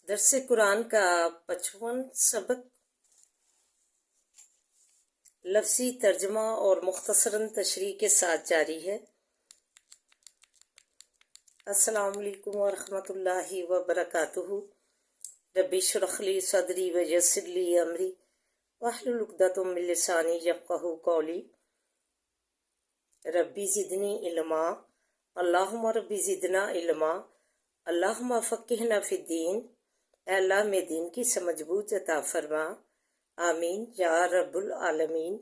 درس قرآن کا 55 سبق لفظی ترجمہ اور مختصراً تشریح کے ساتھ جاری ہے۔ السلام علیکم ورحمۃ اللہ وبرکاتہ۔ ربی اشرح لی صدری ویسر لی امری واحلل عقدۃ من لسانی یفقہوا قولی۔ ربی زدنی علما، اللہم ربی زدنا علما، اللہم فقہنا فی الدین۔ اے اللہ میں دین کی سمجھ بوجھ عطا فرما، آمین یا رب العالمین۔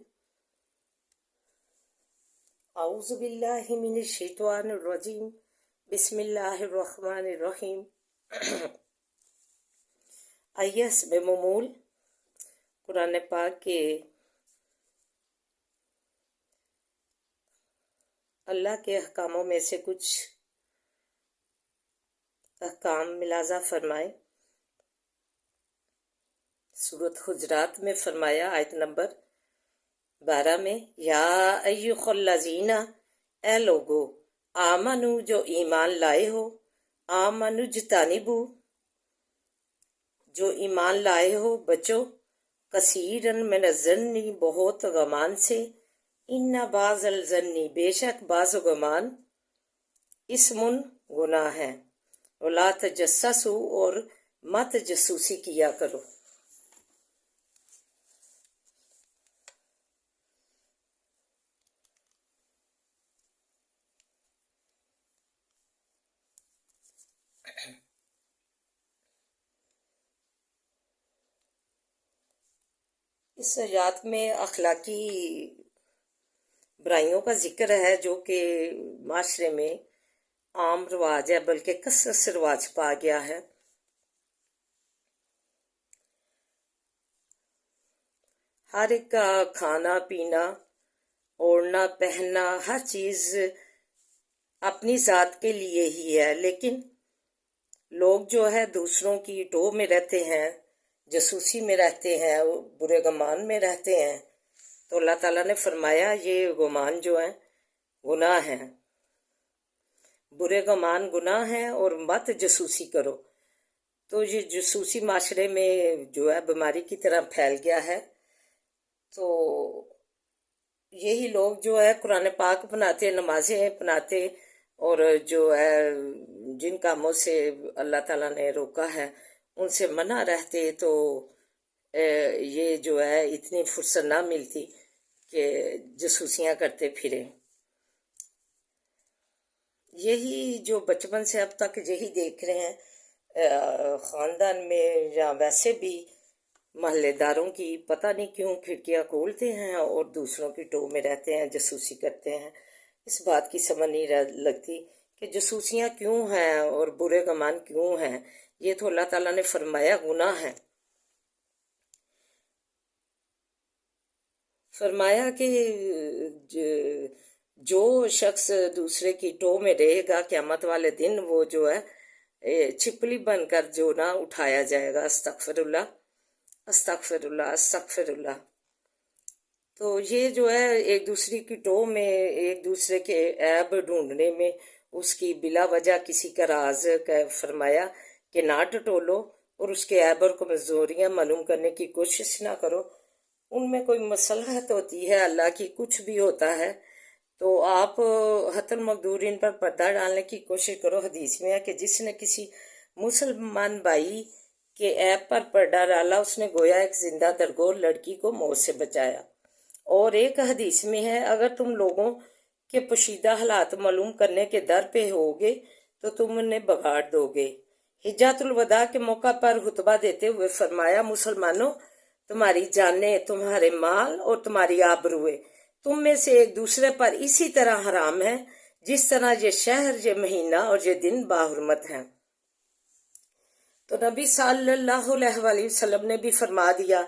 اعوذ باللہ من الشیطان الرجیم، بسم اللہ الرحمن الرحیم۔ حسب ممول قرآن پاک کے اللہ کے احکاموں میں سے کچھ احکام ملاحظہ فرمائیں۔ سورۃ حجرات میں فرمایا آیت نمبر 12 میں، یا ایھا الذین، اے لوگو، آمنو جو ایمان لائے ہو، آمنو اجتنبوا جو ایمان لائے ہو، بچو، کثیرن من الظن بہت گمان سے، ان بعض الظن بے شک بعض گمان، اسم گناہ ہے، ولا تجسسوا اور مت جاسوسی کیا کرو۔ اس آیات میں اخلاقی برائیوں کا ذکر ہے جو کہ معاشرے میں عام رواج ہے، بلکہ کثرت سے رواج پا گیا ہے۔ ہر ایک کا کھانا پینا، اوڑھنا پہننا، ہر چیز اپنی ذات کے لیے ہی ہے، لیکن لوگ جو ہے دوسروں کی ٹوہ میں رہتے ہیں، جاسوسی میں رہتے ہیں، برے گمان میں رہتے ہیں، تو اللہ تعالیٰ نے فرمایا یہ گمان جو ہیں گناہ ہیں، برے گمان گناہ ہیں، اور مت جاسوسی کرو۔ تو یہ جاسوسی معاشرے میں جو ہے بیماری کی طرح پھیل گیا ہے۔ تو یہی لوگ جو ہے قرآن پاک اپناتے، نمازیں اپناتے، اور جو ہے جن کاموں سے اللہ تعالیٰ نے روکا ہے ان سے منع رہتے، تو یہ جو ہے اتنی فرصت نہ ملتی کہ جاسوسیاں کرتے پھریں۔ یہی جو بچپن سے اب تک یہی دیکھ رہے ہیں، خاندان میں یا ویسے بھی محلے داروں کی، پتہ نہیں کیوں کھڑکیاں کھولتے ہیں اور دوسروں کی ٹوہ میں رہتے ہیں، جاسوسی کرتے ہیں۔ اس بات کی سمجھ نہیں لگتی کہ جاسوسیاں کیوں ہیں اور برے گمان کیوں ہیں۔ یہ تو اللہ تعالیٰ نے فرمایا گناہ ہے۔ فرمایا کہ جو شخص دوسرے کی ٹوہ میں رہے گا قیامت والے دن، وہ جو ہے چھپلی بن کر جو نہ اٹھایا جائے گا۔ استغفر اللہ، استغفر اللہ، استغفر اللہ۔ تو یہ جو ہے ایک دوسرے کی ٹوہ میں، ایک دوسرے کے عیب ڈھونڈنے میں، اس کی بلا وجہ کسی کا راز فرمایا کہ نہ ٹٹولو، اور اس کے عیب اور کمزوریاں معلوم کرنے کی کوشش نہ کرو۔ ان میں کوئی مصلحت ہوتی ہے، اللہ کی کچھ بھی ہوتا ہے، تو آپ حتی المقدورین پر پردہ ڈالنے کی کوشش کرو۔ حدیث میں ہے کہ جس نے کسی مسلمان بھائی کے عیب پر پردہ ڈالا، اس نے گویا ایک زندہ درگور لڑکی کو موت سے بچایا۔ اور ایک حدیث میں ہے، اگر تم لوگوں کے پوشیدہ حالات معلوم کرنے کے در پہ ہوگے تو تم انہیں بگاڑ دو گے۔ حجۃ الوداع کے موقع پر خطبہ دیتے ہوئے فرمایا، مسلمانوں، تمہاری جانیں، تمہارے مال اور تمہاری آبروئیں تم میں سے ایک دوسرے پر اسی طرح حرام ہے جس طرح یہ شہر، یہ مہینہ اور یہ دن باحرمت ہیں۔ تو نبی صلی اللہ علیہ وآلہ وسلم نے بھی فرما دیا،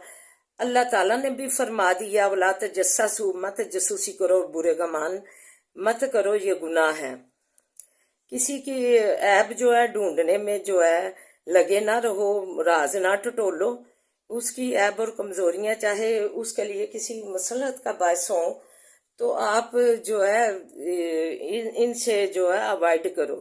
اللہ تعالیٰ نے بھی فرما دیا، ولا تجسسوا مت جاسوسی کرو اور برے گمان مت کرو، یہ گناہ ہے۔ کسی کی عیب جو ہے ڈھونڈنے میں جو ہے لگے نہ رہو، راز نہ ٹٹولو، اس کی عیب اور کمزوریاں چاہے اس کے لیے کسی مصلحت کا باعث ہوں تو آپ جو ہے ان سے جو ہے اوائڈ کرو۔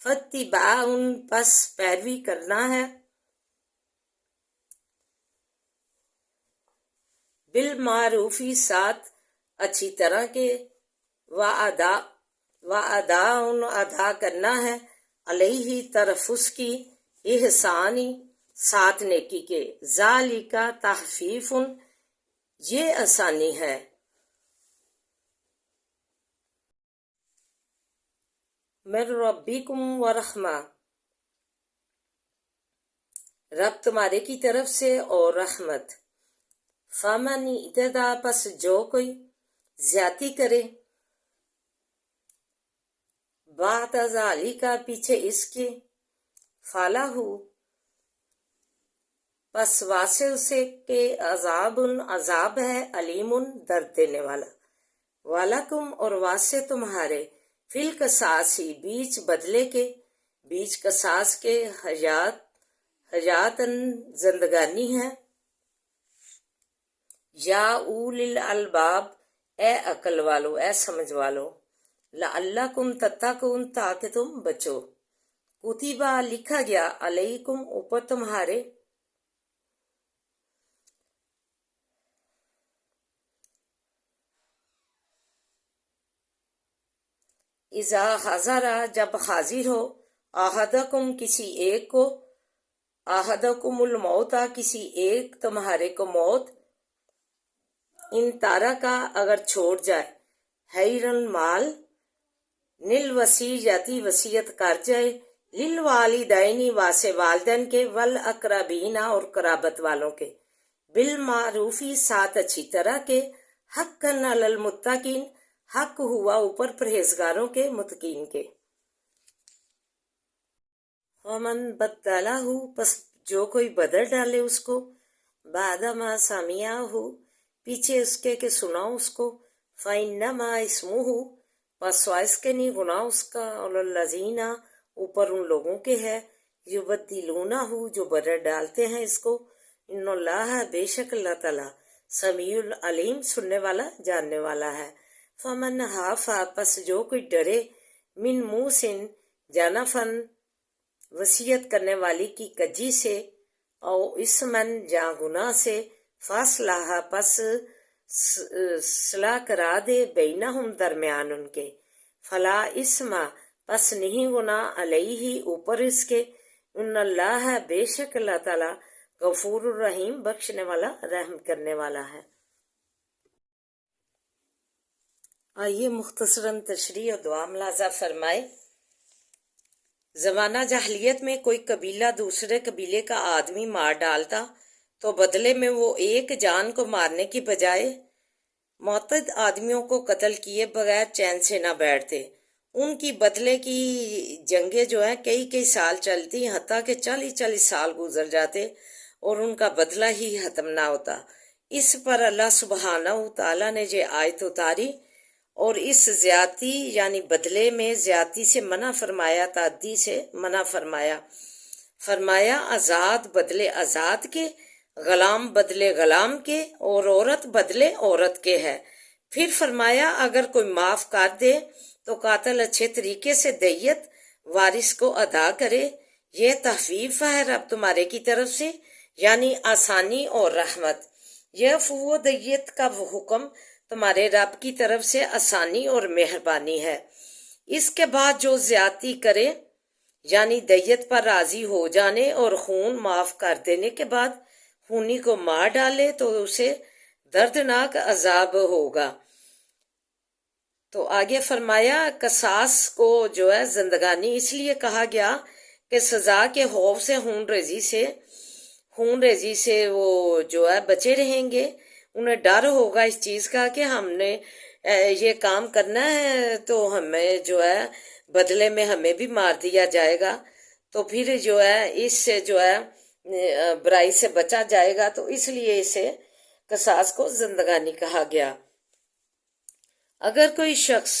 فتباعن پس پیروی کرنا ہے، بالمعروفی ساتھ اچھی طرح کے، وَأَدَاءٌ ادا کرنا ہے، علیہ طرف اس کی، احسانی ساتھ نیکی کے، ذالک تخفیف یہ آسانی ہے، من ربکم ورحمہ رب تمہارے کی طرف سے اور رحمت، فمن اعتدی پس جو کوئی زیادتی کرے، بعد ذالک پیچھے اس کے، فلہ پس واسع اسے کے، عذاب ہے، علیم درد دینے والا، وَلَكُمْ اور واسع تمہارے، فی القصاص بیچ بدلے کے، بیچ قصاص کے، حیاتن زندگانی ہے، یا اولی الالباب اے عقل والو، اے سمجھ والو، لعلکم تتقون تاکہ تم بچو، کتبہ لکھا گیا، علیکم اوپر تمہارے، اذا حضر جب حاضر ہو، احدکم کسی ایک کو، احدکم الموت کسی ایک تمہارے کو موت، ان تارکا اگر چھوڑ جائے، خیرن مال، للوصیتی وصیت کر جائے، للوالدین واسے والدین کے، والاقربین اور قرابت والوں کے، بالمعروفی ساتھ اچھی طرح کے، حقا علی المتقین حق ہوا اوپر پرہیزگاروں کے، متقین کے، ومن بدلہ پس جو کوئی بدل ڈالے اس کو، بعد ما سمعہ پیچھے اس کے کہ سناؤ اس کو، فإنما اسمہ پس سوائس کے نہیں گناہ اس کا، علی الذین اوپر ان لوگوں کے ہے، یبدلونہ جو بدل ڈالتے ہیں اس کو، ان اللہ بے شک اللہ تعالیٰ، سمیع العلیم سننے والا جاننے والا ہے، فمن خاف پس جو کوئی ڈرے، من موصٍ جانفن وصیت کرنے والی کی کجی سے، او اسمن یا گناہ سے، فاصلہ پس صلاح کرا دے، بینہم درمیان ان کے، فلا اسم پس نہیں گناہ، علیہ اوپر اس کے، ان اللہ بے شک اللہ تعالیٰ، غفور الرحیم بخشنے والا رحم کرنے والا ہے۔ آئیے مختصراً تشریح اور دعا ملاحظہ فرمائے۔ زمانہ جاہلیت میں کوئی قبیلہ دوسرے قبیلے کا آدمی مار ڈالتا تو بدلے میں وہ ایک جان کو مارنے کی بجائے معتد آدمیوں کو قتل کیے بغیر چین سے نہ بیٹھتے، ان کی بدلے کی جنگیں جو ہیں کئی سال چلتی، حتیٰ کہ 40 سال گزر جاتے اور ان کا بدلہ ہی ختم نہ ہوتا۔ اس پر اللہ سبحانہ تعالیٰ نے یہ آیت اتاری اور اس زیادتی یعنی بدلے میں زیادتی سے منع فرمایا، تعدی سے منع فرمایا آزاد بدلے آزاد کے، غلام بدلے غلام کے، اور عورت بدلے عورت کے ہے۔ پھر فرمایا اگر کوئی معاف کر دے تو قاتل اچھے طریقے سے دیت وارث کو ادا کرے، یہ تخفیف ہے رب تمہارے کی طرف سے، یعنی آسانی اور رحمت، یہ فو دیت کا حکم تمہارے رب کی طرف سے آسانی اور مہربانی ہے۔ اس کے بعد جو زیادتی کرے یعنی دیت پر راضی ہو جانے اور خون معاف کر دینے کے بعد خونی کو مار ڈالے تو اسے دردناک عذاب ہوگا۔ تو آگے فرمایا قصاص کو جو ہے زندگانی اس لیے کہا گیا کہ سزا کے خوف سے خون ریزی سے وہ جو ہے بچے رہیں گے، انہیں ڈر ہوگا اس چیز کا کہ ہم نے یہ کام کرنا ہے تو ہمیں جو ہے بدلے میں ہمیں بھی مار دیا جائے گا، تو پھر جو ہے اس سے جو ہے برائی سے بچا جائے گا، تو اس لیے اسے قصاص کو زندگانی کہا گیا۔ اگر کوئی شخص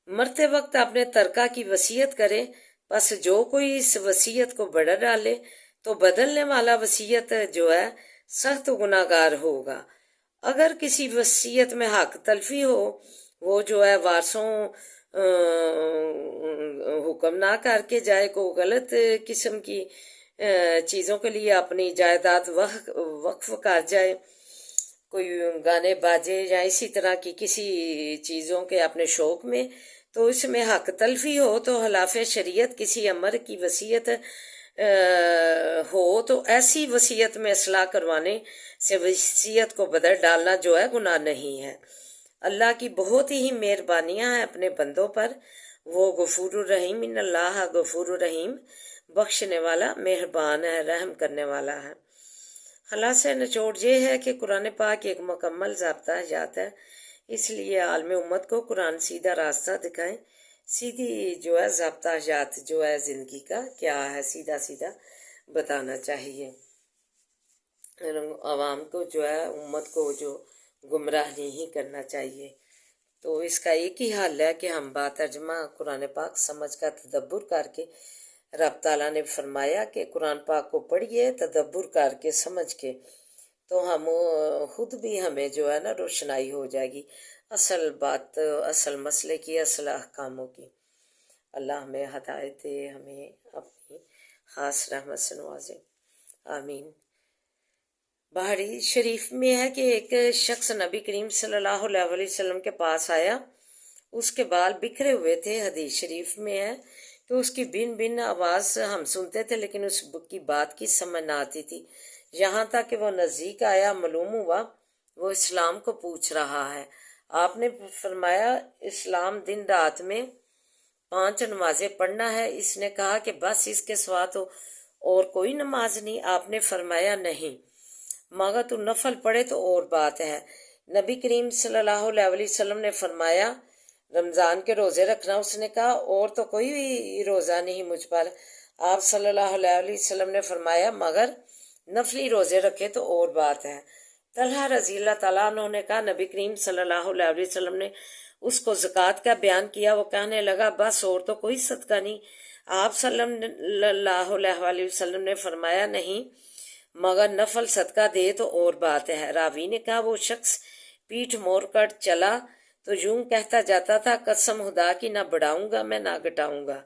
مرتے وقت اپنے ترکہ کی وصیت کرے، پس جو کوئی اس وصیت کو بڑھا ڈالے تو بدلنے والا وصیت جو ہے سخت گناہگار ہوگا۔ اگر کسی وصیت میں حق تلفی ہو، وہ جو ہے وارثوں حکم نہ کر کے جائے، کو غلط قسم کی چیزوں کے لیے اپنی جائیداد وقف کر جائے، کوئی گانے باجے یا اسی طرح کی کسی چیزوں کے اپنے شوق میں، تو اس میں حق تلفی ہو تو خلاف شریعت کسی امر کی وصیت ہو تو ایسی وصیت میں اصلاح کروانے سے وصیت کو بدل ڈالنا جو ہے گناہ نہیں ہے۔ اللہ کی بہت ہی مہربانیاں ہیں اپنے بندوں پر، وہ غفور الرحیم، ان اللہ غفور الرحیم، بخشنے والا مہربان ہے، رحم کرنے والا ہے۔ خلاصہ نچوڑ یہ ہے کہ قرآن پاک ایک مکمل ضابطہ حیات ہے، اس لیے عالم امت کو قرآن سیدھا راستہ دکھائیں، سیدھی جو ہے ضابطہ حیات جو ہے زندگی کا کیا ہے سیدھا سیدھا بتانا چاہیے عوام کو، جو ہے امت کو جو گمراہ نہیں کرنا چاہیے۔ تو اس کا ایک ہی حل ہے کہ ہم با ترجمہ قرآن پاک سمجھ کر تدبر کر کے، رب تعالیٰ نے فرمایا کہ قرآن پاک کو پڑھیے تدبر کر کے سمجھ کے، تو ہم خود بھی ہمیں جو ہے نا روشنائی ہو جائے گی اصل بات، اصل مسئلے کی، اصل احکاموں کی۔ اللہ ہمیں ہدایت دے، ہمیں اپنی خاص رحمت سے نوازے، آمین۔ بخاری شریف میں ہے کہ ایک شخص نبی کریم صلی اللہ علیہ وسلم کے پاس آیا، اس کے بال بکھرے ہوئے تھے۔ حدیث شریف میں ہے کہ اس کی بن بن آواز ہم سنتے تھے لیکن اس کی بات کی سمجھ نہ آتی تھی، یہاں تک کہ وہ نزدیک آیا، معلوم ہوا وہ اسلام کو پوچھ رہا ہے۔ آپ نے فرمایا اسلام دن رات میں 5 نمازیں پڑھنا ہے۔ اس نے کہا کہ بس اس کے سوا تو اور کوئی نماز نہیں؟ آپ نے فرمایا نہیں، مگر تو نفل پڑھے تو اور بات ہے۔ نبی کریم صلی اللہ علیہ وسلم نے فرمایا رمضان کے روزے رکھنا۔ اس نے کہا اور تو کوئی روزہ نہیں مجھ پر۔ آپ صلی اللہ علیہ وسلم نے فرمایا مگر نفلی روزے رکھے تو اور بات ہے۔ طلحہ رضی اللہ تعالیٰ عنہ نے کہا نبی کریم صلی اللہ علیہ وسلم نے اس کو زکوٰۃ کا بیان کیا، وہ کہنے لگا بس اور تو کوئی صدقہ نہیں؟ آپ صلی اللہ علیہ وسلم نے فرمایا نہیں، مگر نفل صدقہ دے تو اور بات ہے۔ راوی نے کہا وہ شخص پیٹھ موڑ کر چلا تو یوں کہتا جاتا تھا قسم خدا کی نہ بڑھاؤں گا میں نہ گھٹاؤں گا۔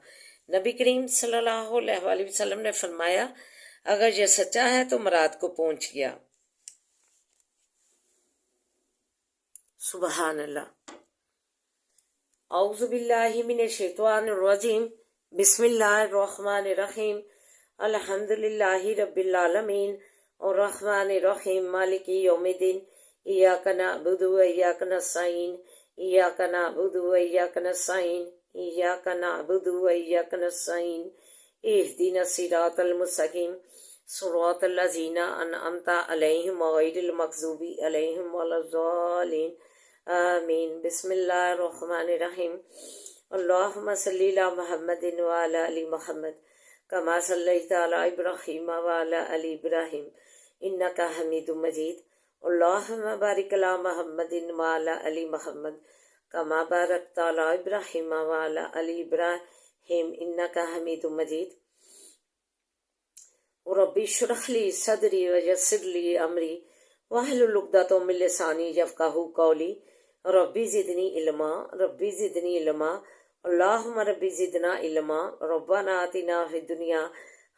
نبی کریم صلی اللہ علیہ وسلم نے فرمایا اگر یہ سچا ہے تو مراد کو پہنچ گیا۔ سبحان اللہ۔ اعوذ باللہ من الشیطان الرجیم، بسم اللہ الرحمن الرحیم، الحمدللہ رب العالمین الرحمن الرحیم مالک یوم الدین، ایاک نعبد و ایاک نستعین، ایاک نعبد و ایاک نستعین، ایاک نعبد و ایاک نستعین، اہدنا الصراط المستقیم، صراط الذین انعمت علیہم غیر المغضوب علیہم ولا الضالین، آمین۔ بسم اللہ الرحمن الرحیم، اللہم صلی علی محمد وعلی آل محمد کما صلیت علی ابراہیم وعلی آل ابراہیم انکا حمید مجید، اللہم بارک علی محمد وعلی آل محمد کما بارکت علی ابراہیم وعلی آل ابراہیم انکا حمید مجید۔ ربی اشرح لی صدری ویسر لی امری واحلل عقدۃ من لسانی یفقہوا قولی، ربی زدنی علما، ربی زدنی علما، اللہم ربی زدنا علما، ربنا آتنا فی الدنیا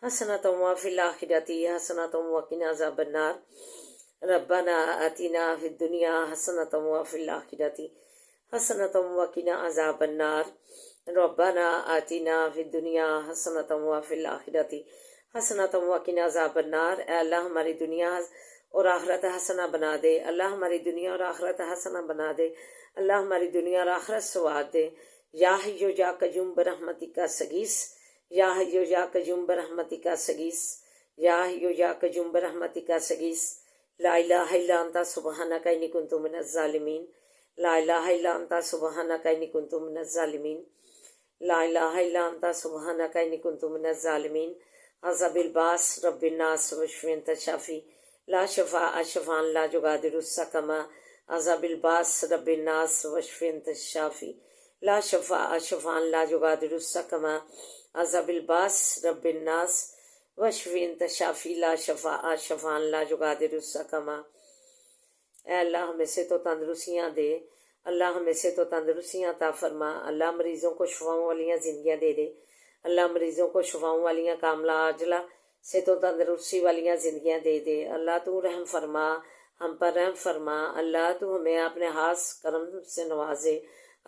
حسنۃ وفی الآخرۃ حسنۃ وقنا عذاب النار، ربنا آتنا فی الدنیا حسنۃ وفی الآخرۃ حسنۃ وقنا عذاب النار، ربنا آتنا فی الدنیا حسنۃ وفی الآخرۃ حسنۃ وقنا عذاب النار۔ اے اللہ ہماری دنیا اور آخرت حسنہ بنا دے، اللہ ہماری دنیا اور آخرت حسنہ بنا دے، اللہ ہماری دنیا اور آخرت سواد دے۔ یا حی یا قیوم برحمتک استغیث، یا حی یا قیوم برحمتک استغیث، یا حی یا قیوم برحمتک استغیث، لا الہ الا انت سبحانک انی کنت من الظالمین، لا الہ الا انت سبحانک انی کنت من الظالمین، لا الہ الا انت سبحانک انی کنت من الظالمین۔ عذاب الباس رب الناس واشف انت الشافی، لا شفاء شفاء لا یغادر سقما، عذاب الباس رب الناس واشف انت الشافی، لا شفاء شفاء لا یغادر سقما، عذاب الباس رب الناس واشف انت الشافی، لا شفاء شفاء لا یغادر سقما۔ اے اللہ ہمیں سے تو تندرستیاں دے، اللہ ہمیں سے تو تندرستیاں عطا فرما، اللہ مریضوں کو شفاؤں والیاں زندگیاں دے دے، اللہ مریضوں کو شفاؤں والیاں کاملہ عاجلہ سے تو تندرستی والیاں زندگیاں دے دے۔ اللہ تو رحم فرما، ہم پر رحم فرما، اللہ تو ہمیں اپنے خاص کرم سے نوازے،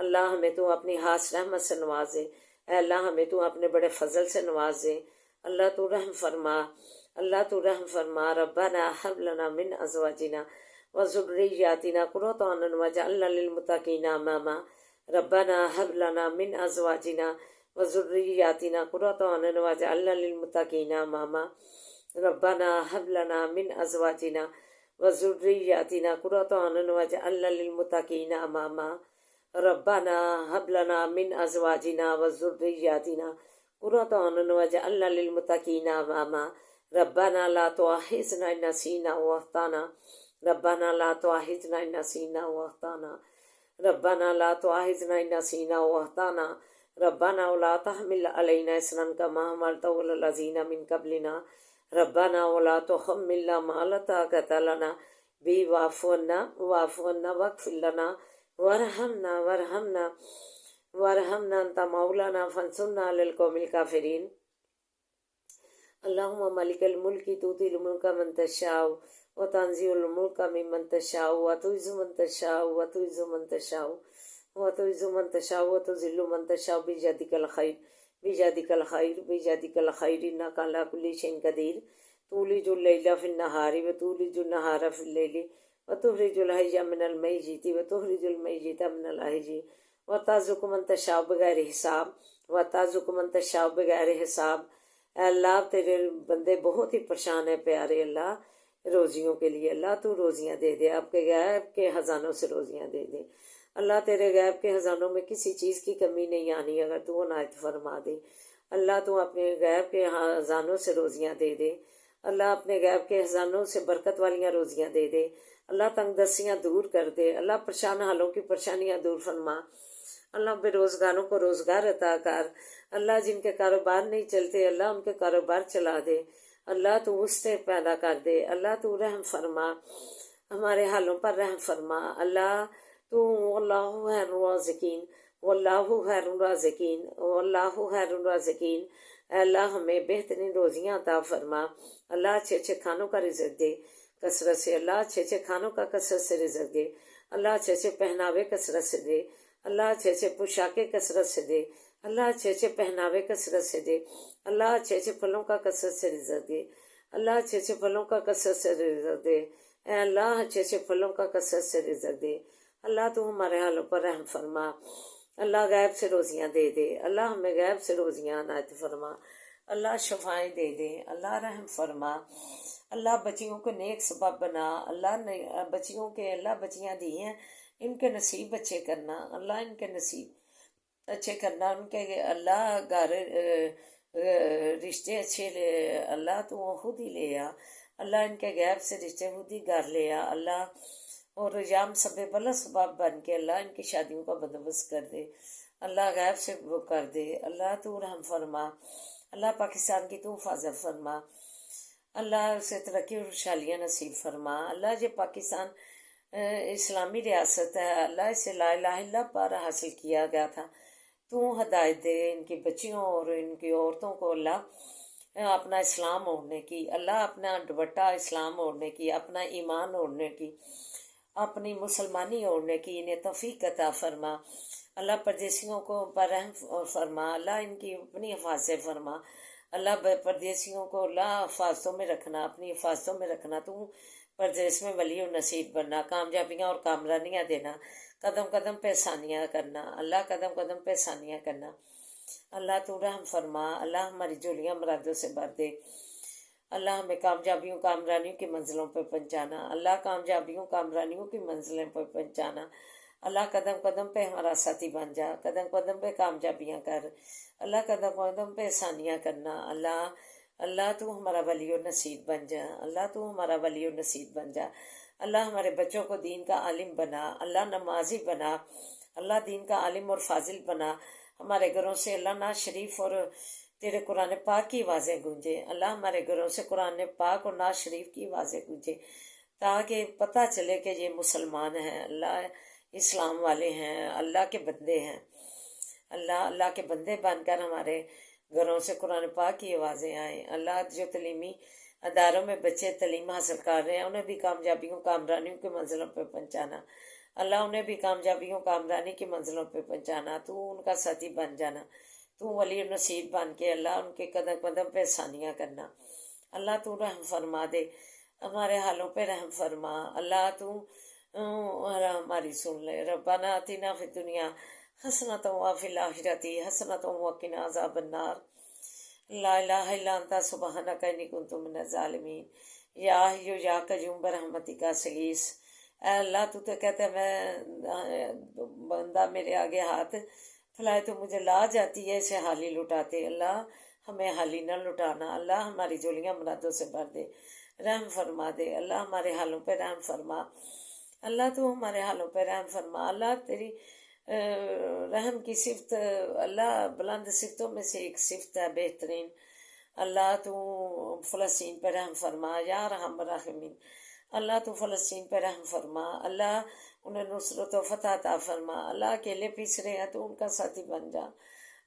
اللہ ہمیں تو اپنی خاص رحمت سے نوازے، اے اللہ ہمیں تو اپنے بڑے فضل سے نوازے، اللہ تو رحم فرما، اللہ تو رحم فرما۔ ربنا هب لنا من ازواجنا وذرياتنا قرة اعين واجعلنا للمتقين اماما، ربنا هب لنا من ازواجنا وذرياتنا قرة اعين واجعلنا للمتقين اماما، ربنا هب لنا من ازواجنا وذرياتنا قرة اعين واجعلنا للمتقين اماما، ربنا هب لنا من ازواجنا وذرياتنا قرة اعين واجعلنا للمتقين اماما، ربنا لا تؤاخذنا ان نسينا واخطأنا، ربنا لا تؤاخذنا ان نسينا واخطأنا، ربنا لا تؤاخذنا ان نسينا واخطأنا، ربنا ولا تحمل علينا إصرا كما حملته على الذين من قبلنا، ربنا ولا تحملنا ما لا طاقة لنا به واعف عنا واغفر لنا وارحمنا أنت مولانا فانصرنا على القوم الكافرين۔ اللهم مالك الملك تؤتي الملك من تشاء وتنزع الملك ممن تشاء وتعز من تشاء وتذل من تشاء وتذل من تشاء بيدك الخير إنك على كل شيء قدير، تولج الليل في النهار وتولج النهار في الليل وتخرج الحي من الميت وتخرج الميت من الحي وترزق من تشاء بغیر حساب۔ اے اللہ تیرے بندے بہت ہی پریشان ہیں پیارے اللہ روزیوں کے لیے، اللہ تو روزیاں دے دے، آپ کے غیب کے خزانوں سے روزیاں دے دے، اللہ تیرے غیب کے خزانوں میں کسی چیز کی کمی نہیں آنی اگر تو عنایت فرما دے، اللہ تو اپنے غیب کے خزانوں سے روزیاں دے دے، اللہ اپنے غیب کے خزانوں سے برکت والیاں روزیاں دے دے، اللہ تنگ دستیاں دور کر دے، اللہ پریشان حالوں کی پریشانیاں دور فرما، اللہ بے روزگاروں کو روزگار عطا کر، اللہ جن کے کاروبار نہیں چلتے اللہ ان کے کاروبار چلا دے، اللہ تو وسعت پیدا کر دے، اللہ تو رحم فرما، ہمارے حالوں پر رحم فرما، اللہ تو اللہ خیر الرازقین واللہ خیر الرازقین واللہ خیر الرازقین، اے اللہ ہمیں بہترین روزیاں عطا فرما، اللہ اچھے اچھے کھانوں کا رزق دے کثرت سے، اللہ اچھے اچھے کھانوں کا کثرت سے رزق دے، اللہ اچھے اچھے پہناوے کثرت سے دے، اللہ اچھے اچھے پوشاکیں کثرت سے دے، اللہ اچھے اچھے پہناوے کثرت سے دے، اللہ اچھے اچھے پھلوں کا کثرت سے رزق دے، اللہ اچھے اچھے پھلوں کا کثرت سے رزق دے، اے اللہ اچھے اچھے پھلوں کا کثرت سے رزق دے، اللہ تو ہمارے حالوں پر رحم فرما، اللہ غیب سے روزیاں دے دے، اللہ ہمیں غیب سے روزیاں عنایت فرما، اللہ شفائیں دے دے، اللہ رحم فرما، اللہ بچیوں کو نیک سبب بنا، اللہ نے بچیوں کے اللہ بچیاں دی ہیں ان کے نصیب اچھے کرنا، اللہ ان کے نصیب اچھے کرنا، ان کے اللہ گھر رشتے اچھے لے، اللہ تو خود ہی لے آ، اللہ ان کے غیب سے رشتے خود ہی گھر لے آ، اللہ اور یام سب بلا سباب بن کے اللہ ان کی شادیوں کا بندوبست کر دے، اللہ غیب سے وہ کر دے، اللہ تو رحم فرما، اللہ پاکستان کی تو حفاظت فرما، اللہ اسے ترقی اور خوشحالیاں نصیب فرما، اللہ یہ پاکستان اسلامی ریاست ہے، اللہ اسے لا الہ الا اللہ پر حاصل کیا گیا تھا، تو ہدایت دے ان کی بچیوں اور ان کی عورتوں کو اللہ اپنا اسلام اوڑھنے کی، اللہ اپنا دوپٹہ اسلام اوڑھنے کی، اپنا ایمان اوڑھنے کی، اپنی مسلمانی اوڑھنے کی انہیں توفیق عطا فرما، اللہ پردیسیوں کو پر رحم فرما، اللہ ان کی اپنی حفاظت فرما، اللہ پردیسیوں کو اللہ حفاظتوں میں رکھنا، اپنی حفاظتوں میں رکھنا، تو پردیس میں ولی و نصیب بننا، کامیابیاں اور کامرانیاں دینا، قدم قدم پہ آسانیاں کرنا، اللہ قدم قدم پہ آسانیاں کرنا، اللہ تو رحم فرما، اللہ ہماری جولیاں مرادوں سے بھر دے، اللہ ہمیں کامیابیوں کامرانیوں کی منزلوں پہ پہنچانا، اللہ کامیابیوں کامرانیوں کی منزلوں پہ پہنچانا، اللہ قدم قدم پہ ہمارا ساتھی بن جا، قدم قدم پہ کامیابیاں کر، اللہ قدم قدم پہ آسانیاں کرنا، اللہ تو ہمارا ولی و نصیب بن جا، اللہ تو ہمارا ولی و نصیب بن جا، اللہ ہمارے بچوں کو دین کا عالم بنا، اللہ نمازی بنا، اللہ دین کا عالم اور فاضل بنا، ہمارے گھروں سے اللہ ناز شریف اور تیرے قرآن پاک کی آوازیں گونجے، اللہ ہمارے گھروں سے قرآن پاک اور ناز شریف کی آوازیں گونجے، تاکہ پتہ چلے کہ یہ مسلمان ہیں، اللہ اسلام والے ہیں، اللہ کے بندے ہیں، اللہ کے بندے بن کر ہمارے گھروں سے قرآن پاک کی آوازیں آئیں۔ اللہ جو تعلیمی اداروں میں بچے تعلیم حاصل کر رہے ہیں انہیں بھی کامیابیوں کامرانیوں کے منزلوں پہ پہنچانا، اللہ انہیں بھی کامیابیوں کامرانی کی منزلوں پہ پہنچانا، تو ان کا ساتھی بن جانا، تو ولی نصیب بن کے اللہ ان کے قدم قدم پہ آسانیاں کرنا۔ اللہ تو رحم فرما دے، ہمارے حالوں پہ رحم فرما، اللہ تو ہماری سن لے۔ ربنا آتنا فی الدنیا حسنۃ وفی الآخرۃ حسنۃ وقنا عذاب النار، لا الہ الا انت سبحانک انی کنت من الظالمین، یا حی یا قیوم برحمتک استغیث۔ اے اللہ تو کہتا ہے میں بندہ میرے آگے ہاتھ پھیلائے تو مجھے لا جاتی ہے، اسے حالی لٹاتے، اللہ ہمیں حالی نہ لٹانا، اللہ ہماری جولیاں مرادوں سے بھر دے، رحم فرما دے، اللہ ہمارے حالوں پہ رحم فرما، اللہ تو ہمارے حالوں پہ رحم فرما۔ اللہ تیری رحم کی صفت، اللہ بلند صفتوں میں سے ایک صفت ہے بہترین، اللہ تو فلسطین پہ رحم فرما یا ارحم الراحمین، اللہ تو فلسطین پہ رحم فرما، اللہ انہیں نصرت و فتح عطا فرما، اللہ اکیلے پیس رہے ہیں تو ان کا ساتھی بن جا،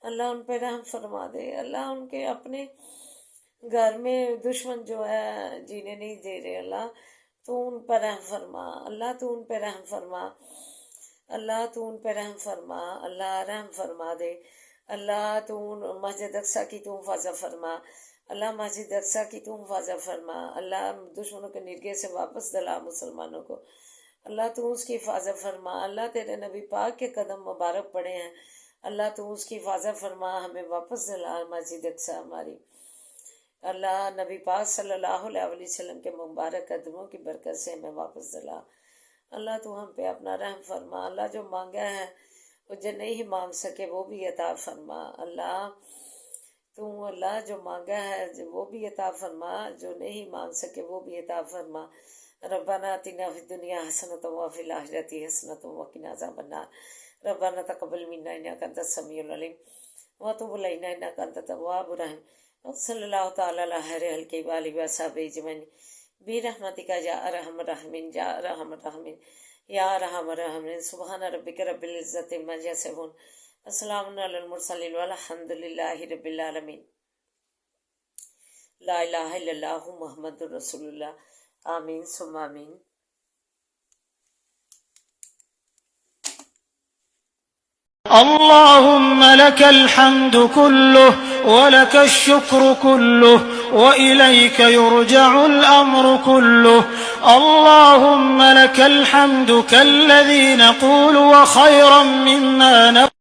اللہ ان پہ رحم فرما دے، اللہ ان کے اپنے گھر میں دشمن جو ہے جینے نہیں دے رہے، اللہ تو ان پہ رحم فرما، اللہ تو ان پہ رحم فرما، اللہ تو ان پہ رحم فرما، اللہ رحم فرما دے، اللہ تو مسجد اقصیٰ کی تو حفاظت فرما، اللہ مسجد اقصیٰ کی تو حفاظت فرما، اللہ دشمنوں کے نرگے سے واپس دلا مسلمانوں کو، اللہ تو اس کی حفاظت فرما، اللہ تیرے نبی پاک کے قدم مبارک پڑے ہیں، اللہ تو اس کی حفاظت فرما، ہمیں واپس دلا مسجد اقصیٰ ہماری، اللہ نبی پاک صلی اللہ علیہ وسلم کے مبارک قدموں کی برکت سے ہمیں واپس دلا، اللہ تو ہم پہ اپنا رحم فرما، اللہ جو مانگا ہے وہ جو نہیں مانگ سکے وہ بھی عطا فرما، اللہ تو اللہ جو مانگا ہے وہ بھی عطا فرما، جو نہیں مانگ سکے وہ بھی عطا فرما۔ ربنا آتنا فی الدنیا حسنۃ وفی الآخرۃ حسنۃ وقنا عذاب النار، ربنا تقبل منا انک انت السمیع العلیم وتب علینا انک انت التواب الرحیم، صلی اللہ تعالی علی خیر خلقہ وآلہ وصحبہ اجمعین برحمتک یا ارحم الراحمین یا ارحم الراحمین یا ارحم الراحمین، سبحان ربک رب العزۃ عما یصفون، السلام علی المرسلین والحمد للہ رب العالمین، لا الہ الا اللہ محمد رسول اللہ، آمین ثم آمین۔ اللهم لك الحمد كله ولك الشكر كله وإليك يرجع الأمر كله، اللهم لك الحمد كالذي نقول وخيرا مما نقول